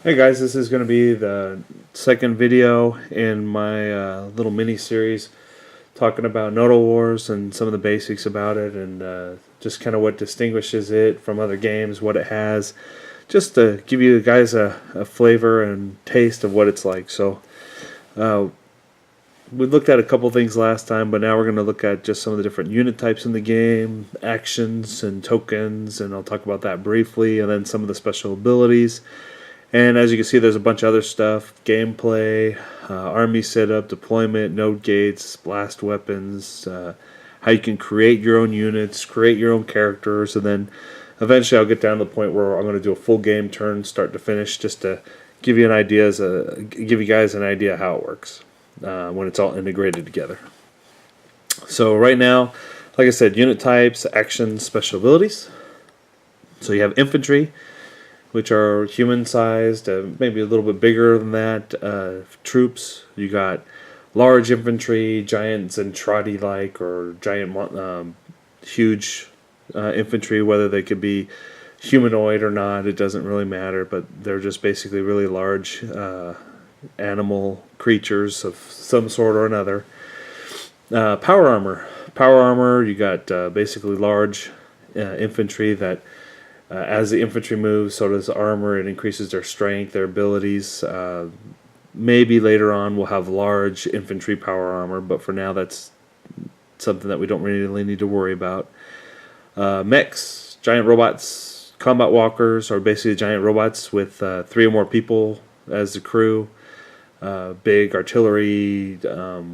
Hey guys, this is going to be the second video in my little mini series talking about Nodal Wars and some of the basics about it, and just kind of what distinguishes it from other games, what it has, just to give you guys a flavor and taste of what it's like. So we looked at a couple things last time, but now we're going to look at just some of the different unit types in the game, actions and tokens, and I'll talk about that briefly, and then some of the special abilities. And as you can see, there's a bunch of other stuff: gameplay, army setup, deployment, node gates, blast weapons, how you can create your own units, create your own characters, and then eventually I'll get down to the point where I'm going to do a full game turn, start to finish, just to give you give you guys an idea how it works when it's all integrated together. So right now, like I said, unit types, actions, special abilities. So you have infantry, which are human-sized, maybe a little bit bigger than that. Troops, you got large infantry, giant Zentradi-like, or giant, huge infantry, whether they could be humanoid or not, it doesn't really matter, but they're just basically really large animal creatures of some sort or another. Power armor, you got basically large infantry that as the infantry moves, so does the armor. It increases their strength, their abilities. Maybe later on we'll have large infantry power armor, but for now that's something that we don't really need to worry about. Mechs, giant robots, combat walkers are basically giant robots with 3 or more people as the crew. Big artillery,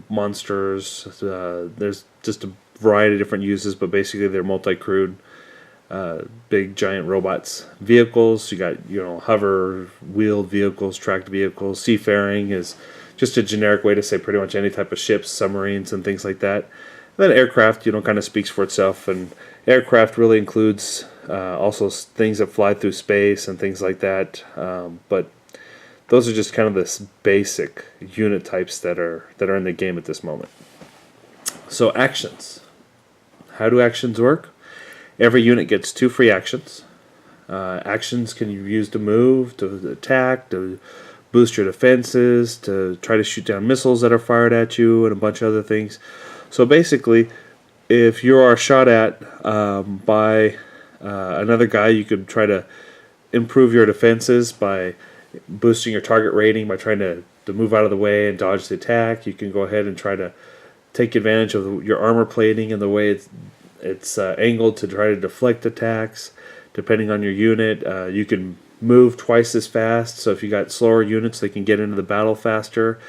monsters. There's just a variety of different uses, but basically they're multi-crewed. Big giant robots. Vehicles, you got hover wheeled vehicles, tracked vehicles. Seafaring is just a generic way to say pretty much any type of ships, submarines, and things like that. And then aircraft, kind of speaks for itself, and aircraft really includes also things that fly through space and things like that. But those are just kind of the basic unit types that are in the game at this moment. So actions. How do actions work? Every unit gets 2 free actions. Actions can be used to move, to attack, to boost your defenses, to try to shoot down missiles that are fired at you, and a bunch of other things. So basically, if you are shot at by another guy, you could try to improve your defenses by boosting your target rating, by trying to move out of the way and dodge the attack. You can go ahead and try to take advantage of your armor plating and the way it's angled to try to deflect attacks. Depending on your unit, you can move twice as fast, so if you got slower units, they can get into the battle faster.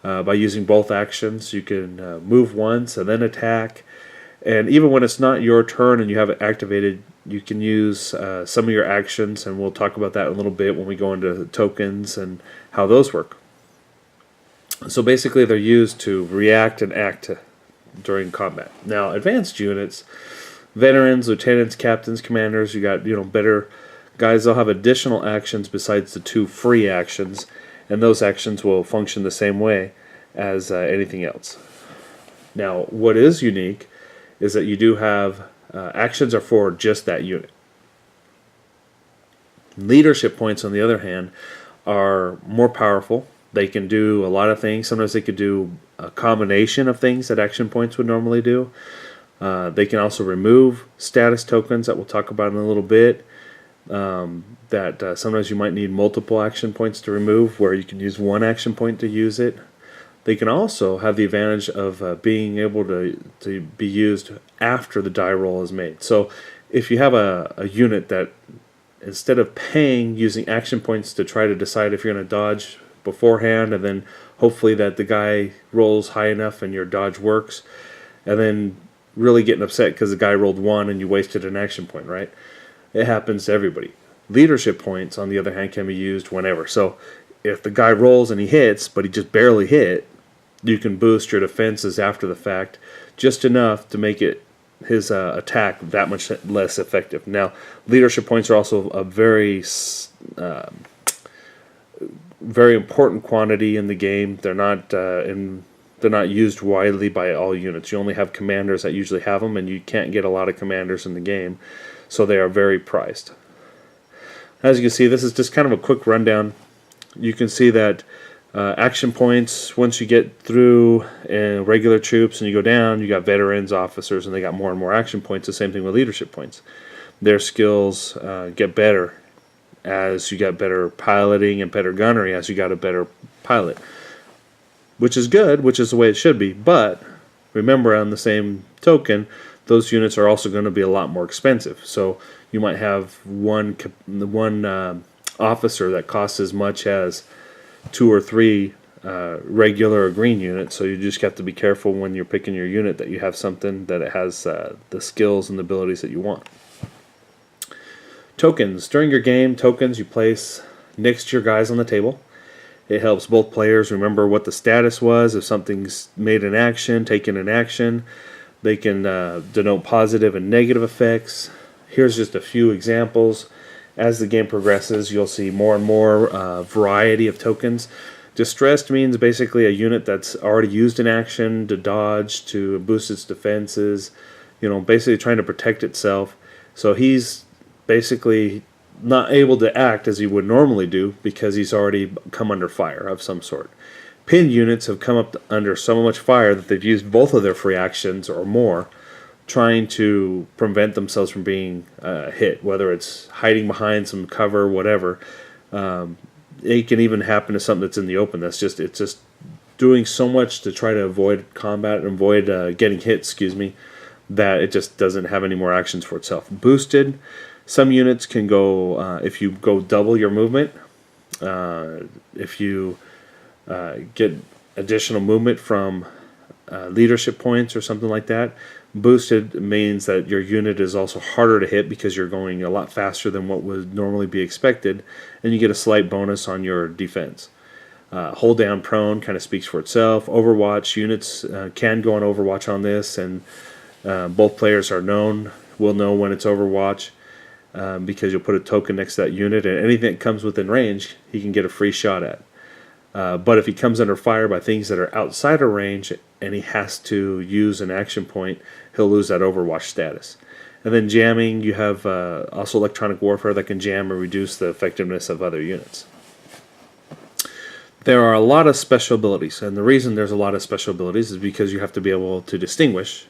By using both actions, you can move once and then attack. And even when it's not your turn and you have it activated, you can use some of your actions, and we'll talk about that in a little bit when we go into tokens and how those work. So basically they're used to react and act during combat. Now, advanced units, veterans, lieutenants, captains, commanders, you got better guys. They'll have additional actions besides the 2 free actions, and those actions will function the same way as anything else. Now, what is unique is that you do have actions are for just that unit. Leadership points, on the other hand, are more powerful. They can do a lot of things. Sometimes they could do a combination of things that action points would normally do. They can also remove status tokens that we'll talk about in a little bit. That sometimes you might need multiple action points to remove, where you can use 1 action point to use it. They can also have the advantage of being able to be used after the die roll is made. So if you have a unit that, instead of using action points to try to decide if you're going to dodge beforehand, and then hopefully that the guy rolls high enough and your dodge works, and then really getting upset because the guy rolled 1 and you wasted an action point, right? It happens to everybody. Leadership points, on the other hand, can be used whenever. So if the guy rolls and he hits, but he just barely hit, you can boost your defenses after the fact just enough to make his attack that much less effective. Now, leadership points are also a very important quantity in the game. They're not used widely by all units. You only have commanders that usually have them, and you can't get a lot of commanders in the game, so they are very prized. As you can see, this is just kind of a quick rundown you can see that action points, once you get through regular troops and you go down, you got veterans, officers, and they got more and more action points. The same thing with leadership points. Their skills get better as you got better piloting and better gunnery as you got a better pilot, which is good, which is the way it should be. But remember, on the same token, those units are also going to be a lot more expensive. So you might have one officer that costs as much as 2 or 3 regular or green units. So you just have to be careful when you're picking your unit that you have something that it has the skills and the abilities that you want. Tokens. During your game, tokens you place next to your guys on the table. It helps both players remember what the status was. If something's made an action, taken an action, they can denote positive and negative effects. Here's just a few examples. As the game progresses, you'll see more and more variety of tokens. Distressed means basically a unit that's already used an action to dodge, to boost its defenses, basically trying to protect itself. So he's basically not able to act as he would normally do because he's already come under fire of some sort. Pinned units have come up under so much fire that they've used both of their free actions or more, trying to prevent themselves from being hit, whether it's hiding behind some cover, whatever. It can even happen to something that's in the open. It's just doing so much to try to avoid combat and avoid getting hit, that it just doesn't have any more actions for itself. Boosted, some units can go, if you go double your movement, if you get additional movement from leadership points or something like that. Boosted means that your unit is also harder to hit because you're going a lot faster than what would normally be expected, and you get a slight bonus on your defense. Hold down prone kind of speaks for itself. Overwatch units can go on Overwatch on this, and both players will know when it's Overwatch because you'll put a token next to that unit, and anything that comes within range, he can get a free shot at. But if he comes under fire by things that are outside of range and he has to use an action point, he'll lose that Overwatch status. And then jamming, you have also electronic warfare that can jam or reduce the effectiveness of other units. There are a lot of special abilities, and the reason there's a lot of special abilities is because you have to be able to distinguish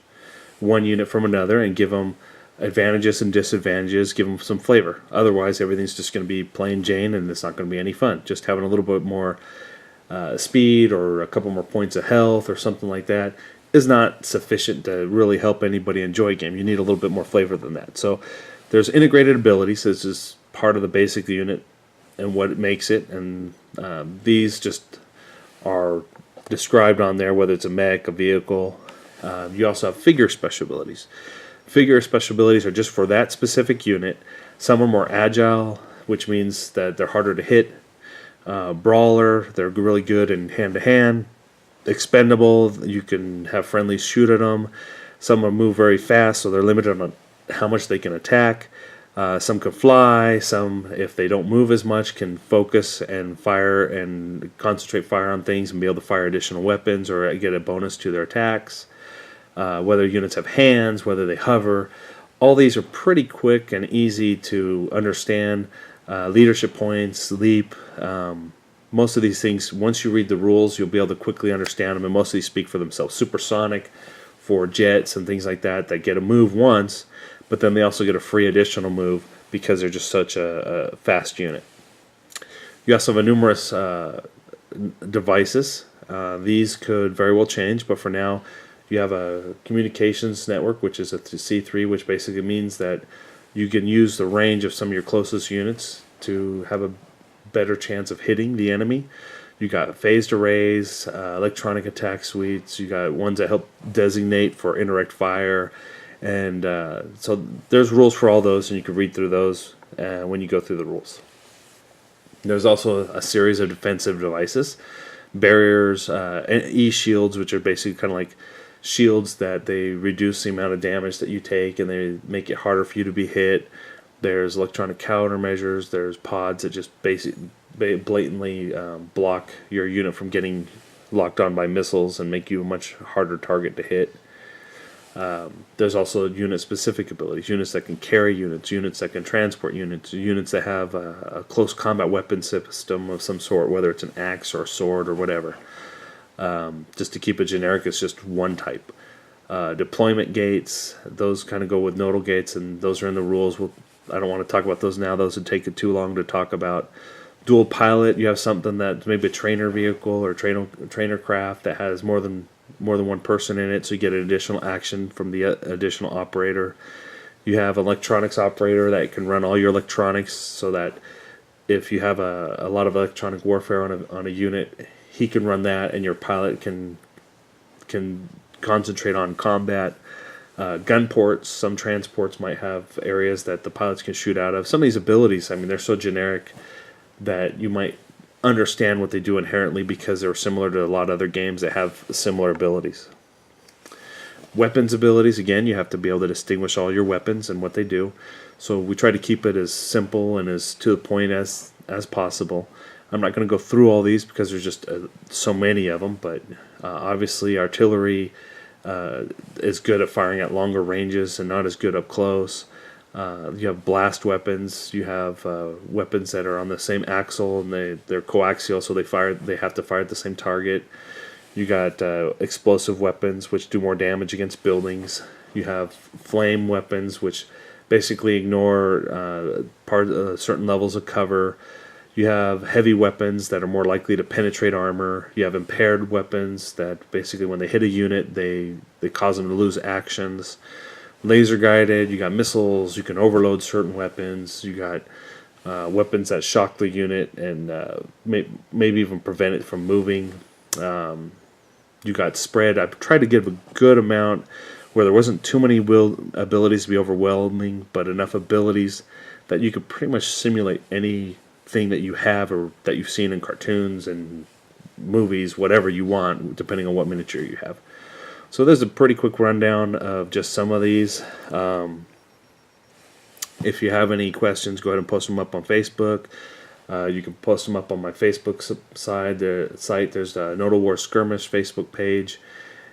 one unit from another and give them advantages and disadvantages, give them some flavor. Otherwise, everything's just going to be plain Jane, and it's not going to be any fun. Just having a little bit more speed or a couple more points of health or something like that is not sufficient to really help anybody enjoy a game. You need a little bit more flavor than that. So there's integrated abilities. This is part of the basic unit and what it makes it, and these just are described on there, whether it's a mech, a vehicle. You also have figure special abilities. Figure special abilities are just for that specific unit. Some are more agile, which means that they're harder to hit. Brawler, they're really good in hand-to-hand. Expendable, you can have friendlies shoot at them. Some will move very fast, so they're limited on how much they can attack. Some can fly. Some, if they don't move as much, can focus and fire and concentrate fire on things and be able to fire additional weapons or get a bonus to their attacks. Whether units have hands, whether they hover, all these are pretty quick and easy to understand. Leadership points, leap, most of these things, once you read the rules, you'll be able to quickly understand them, and most of these speak for themselves. Supersonic for jets and things like that get a move once, but then they also get a free additional move because they're just such a fast unit. You also have numerous devices. These could very well change, but for now, you have a communications network, which is a C3, which basically means that you can use the range of some of your closest units to have a better chance of hitting the enemy. You got phased arrays, electronic attack suites. You got ones that help designate for indirect fire, and so there's rules for all those, and you can read through those when you go through the rules. There's also a series of defensive devices, barriers, and e-shields, which are basically kind of like shields that they reduce the amount of damage that you take, and they make it harder for you to be hit. There's electronic countermeasures. There's pods that just blatantly block your unit from getting locked on by missiles and make you a much harder target to hit. There's also unit-specific abilities, units that can carry units, units that can transport units, units that have a close combat weapon system of some sort, whether it's an axe or a sword or whatever. Just to keep it generic, it's just one type. Deployment gates, those kind of go with nodal gates, and those are in the rules. I don't want to talk about those now. Those would take it too long to talk about. Dual pilot, you have something that's maybe a trainer vehicle or trainer craft that has more than one person in it, so you get an additional action from the additional operator. You have electronics operator that can run all your electronics, so that if you have a lot of electronic warfare on a unit, he can run that, and your pilot can concentrate on combat. Gun ports, some transports might have areas that the pilots can shoot out of. Some of these abilities, I mean, they're so generic that you might understand what they do inherently because they're similar to a lot of other games that have similar abilities. Weapons abilities, again, you have to be able to distinguish all your weapons and what they do. So we try to keep it as simple and as to the point as possible. I'm not going to go through all these because there's just so many of them, but obviously artillery is good at firing at longer ranges and not as good up close. You have blast weapons. You have weapons that are on the same axle and they're coaxial, so they have to fire at the same target. You got explosive weapons, which do more damage against buildings. You have flame weapons, which basically ignore certain levels of cover. You have heavy weapons that are more likely to penetrate armor. You have impaired weapons that basically when they hit a unit, they cause them to lose actions. Laser guided, you got missiles, you can overload certain weapons, you got weapons that shock the unit and maybe even prevent it from moving. You got spread. I tried to give a good amount where there wasn't too many abilities to be overwhelming, but enough abilities that you could pretty much simulate anything that you have or that you've seen in cartoons and movies, whatever you want, depending on what miniature you have. So there's a pretty quick rundown of just some of these. If you have any questions, go ahead and post them up on Facebook. You can post them up on my Facebook site. There's the Nodal War Skirmish Facebook page,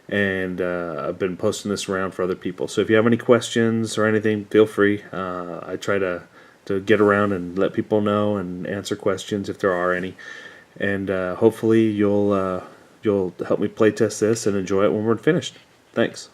and I've been posting this around for other people. So if you have any questions or anything, feel free. I try to get around and let people know and answer questions if there are any. And hopefully you'll help me play test this and enjoy it when we're finished. Thanks.